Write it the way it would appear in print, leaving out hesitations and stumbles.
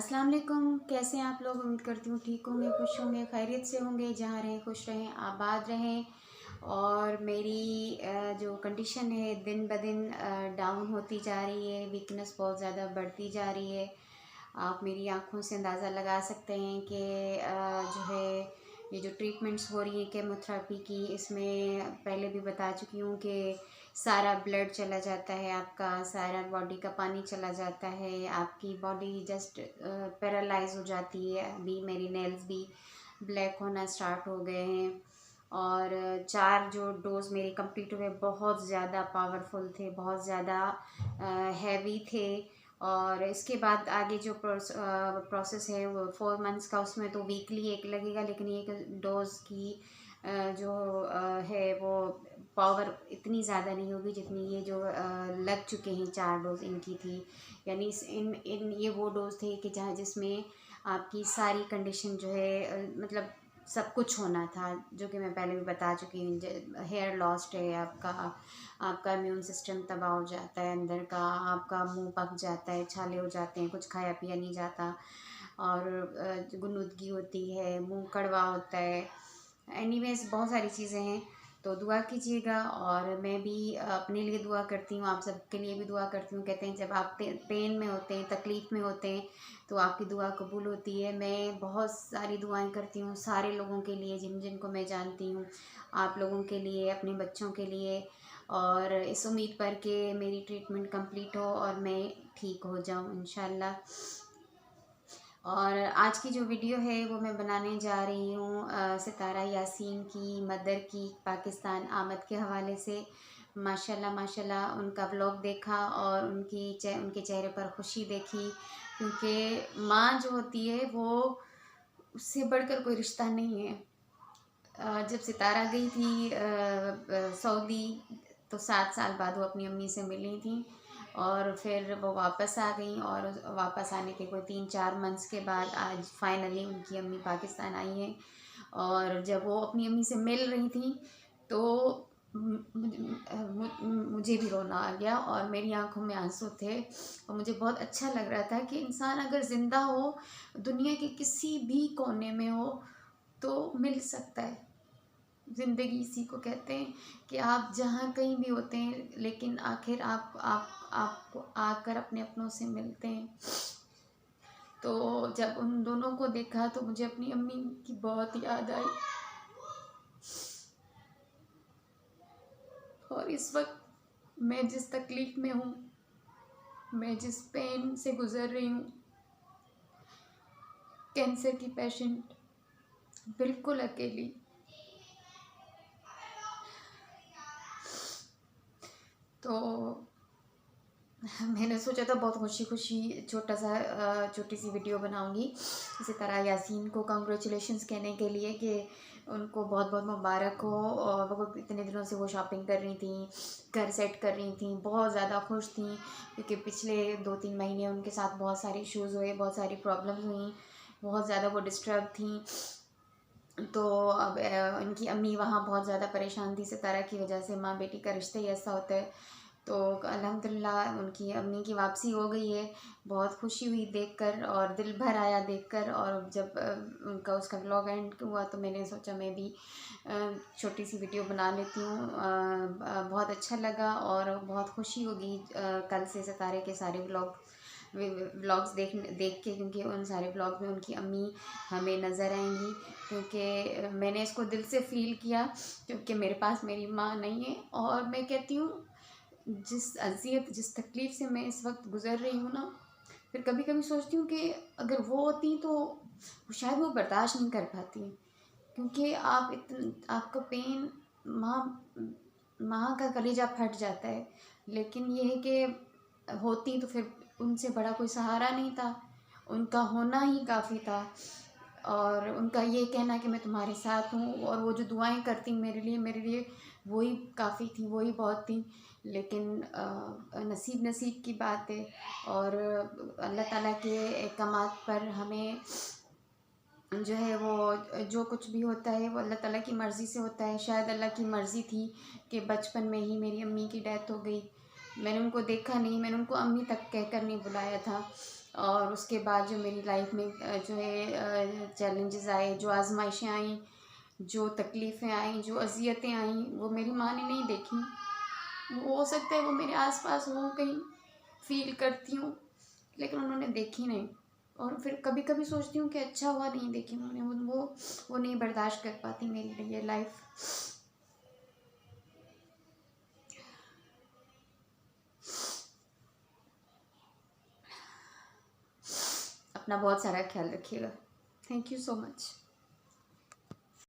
अस्सलाम वालेकुम। कैसे हैं आप लोग? उम्मीद करती हूँ ठीक होंगे, खुश होंगे, खैरियत से होंगे। जहाँ रहें खुश रहें, आबाद रहें। और मेरी जो कंडीशन है दिन ब दिन डाउन होती जा रही है, वीकनेस बहुत ज़्यादा बढ़ती जा रही है। आप मेरी आँखों से अंदाज़ा लगा सकते हैं कि जो है ये जो ट्रीटमेंट्स हो रही हैं केमोथेरेपी की, इसमें पहले भी बता चुकी हूँ कि सारा ब्लड चला जाता है, आपका सारा बॉडी का पानी चला जाता है, आपकी बॉडी जस्ट पैरालाइज हो जाती है। अभी मेरी नेल्स भी ब्लैक होना स्टार्ट हो गए हैं। और 4 जो डोज मेरे कंप्लीट हुए बहुत ज़्यादा पावरफुल थे, बहुत ज़्यादा हैवी थे। और इसके बाद आगे जो प्रोसेस है वो 4 मंथ्स का, उसमें तो वीकली एक लगेगा, लेकिन एक डोज की जो है वो पावर इतनी ज़्यादा नहीं होगी जितनी ये जो लग चुके हैं 4 डोज इनकी थी। यानी इन इन ये वो डोज थे कि जहाँ जिसमें आपकी सारी कंडीशन जो है मतलब सब कुछ होना था, जो कि मैं पहले भी बता चुकी हूँ। हेयर लॉस्ट है आपका, आपका इम्यून सिस्टम तबाह हो जाता है अंदर का, आपका मुंह पक जाता है, छाले हो जाते हैं, कुछ खाया पिया नहीं जाता, और गुनुदगी होती है, मुंह कड़वा होता है। एनीवेज बहुत सारी चीज़ें हैं। तो दुआ कीजिएगा, और मैं भी अपने लिए दुआ करती हूँ, आप सबके लिए भी दुआ करती हूँ। कहते हैं जब आप पेन में होते हैं, तकलीफ़ में होते हैं, तो आपकी दुआ कबूल होती है। मैं बहुत सारी दुआएं करती हूँ सारे लोगों के लिए जिनको मैं जानती हूँ, आप लोगों के लिए, अपने बच्चों के लिए, और इस उम्मीद पर कि मेरी ट्रीटमेंट कंप्लीट हो और मैं ठीक हो जाऊँ इंशाल्लाह। और आज की जो वीडियो है वो मैं बनाने जा रही हूँ सितारा यासीन की मदर की पाकिस्तान आमद के हवाले से। माशाल्लाह माशाल्लाह उनका व्लॉग देखा और उनके चेहरे पर खुशी देखी, क्योंकि माँ जो होती है वो उससे बढ़कर कोई रिश्ता नहीं है। जब सितारा गई थी सऊदी, तो 7 साल बाद वो अपनी अम्मी से मिली थी, और फिर वो वापस आ गई। और वापस आने के कोई 3-4 मंथ्स के बाद आज फाइनली उनकी अम्मी पाकिस्तान आई हैं। और जब वो अपनी अम्मी से मिल रही थी तो मुझे भी रोना आ गया और मेरी आंखों में आंसू थे। और मुझे बहुत अच्छा लग रहा था कि इंसान अगर ज़िंदा हो, दुनिया के किसी भी कोने में हो, तो मिल सकता है। ज़िंदगी इसी को कहते हैं कि आप जहाँ कहीं भी होते हैं, लेकिन आखिर आपको आकर अपने अपनों से मिलते हैं। तो जब उन दोनों को देखा तो मुझे अपनी अम्मी की बहुत याद आई। और इस वक्त मैं जिस तकलीफ़ में हूँ, मैं जिस पेन से गुज़र रही हूँ, कैंसर की पेशेंट, बिल्कुल अकेली। तो मैंने सोचा था बहुत खुशी खुशी छोटी सी वीडियो बनाऊंगी सितारा यासीन को कांग्रेचुलेशंस कहने के लिए कि उनको बहुत बहुत मुबारक हो। और वो इतने दिनों से वो शॉपिंग कर रही थी, घर सेट कर रही थी, बहुत ज़्यादा खुश थी, क्योंकि पिछले 2-3 महीने उनके साथ बहुत सारे इश्यूज़ हुए, बहुत सारी प्रॉब्लम्स हुई, बहुत ज़्यादा वो डिस्टर्ब थी। तो अब इनकी अम्मी वहाँ बहुत ज़्यादा परेशान थी सितारा की वजह से। माँ बेटी का रिश्ता ही ऐसा होता है। तो अल्हम्दुलिल्लाह उनकी अम्मी की वापसी हो गई है। बहुत खुशी हुई देखकर और दिल भर आया देखकर। और जब उनका उसका व्लॉग एंड हुआ तो मैंने सोचा मैं भी छोटी सी वीडियो बना लेती हूँ। बहुत अच्छा लगा और बहुत खुशी होगी कल से सितारे के सारे व्लॉग्स देख के, क्योंकि उन सारे व्लॉग में उनकी अम्मी हमें नज़र आएंगी। क्योंकि मैंने इसको दिल से फ़ील किया, क्योंकि मेरे पास मेरी माँ नहीं है। और मैं कहती हूँ जिस अज़ियत जिस तकलीफ़ से मैं इस वक्त गुज़र रही हूँ ना, फिर कभी कभी सोचती हूँ कि अगर वो होती तो शायद वो बर्दाश्त नहीं कर पाती। क्योंकि आपका पेन, माँ माँ का कलेजा फट जाता है। लेकिन ये है कि होती तो फिर उनसे बड़ा कोई सहारा नहीं था, उनका होना ही काफ़ी था। और उनका ये कहना कि मैं तुम्हारे साथ हूँ, और वो जो दुआएं करती मेरे लिए वही काफ़ी थी, वही बहुत थी। लेकिन नसीब की बात है। और अल्लाह ताला के अहकामात पर हमें जो है वो जो कुछ भी होता है वो अल्लाह ताला की मर्ज़ी से होता है। शायद अल्लाह की मर्ज़ी थी कि बचपन में ही मेरी अम्मी की डेथ हो गई। मैंने उनको देखा नहीं, मैंने उनको अम्मी तक कहकर नहीं बुलाया था। और उसके बाद जो मेरी लाइफ में जो है चैलेंजेस आए, जो आजमाइशें आई, जो तकलीफ़ें आई, जो अज़ियतें आई, वो मेरी माँ ने नहीं देखी। वो हो सकता है वो मेरे आसपास हो, कहीं फील करती हूँ, लेकिन उन्होंने देखी नहीं। और फिर कभी कभी सोचती हूँ कि अच्छा हुआ नहीं देखी उन्होंने, वो नहीं बर्दाश्त कर पाती मेरी लिए लाइफ। अपना बहुत सारा ख्याल रखिएगा। Thank you so much.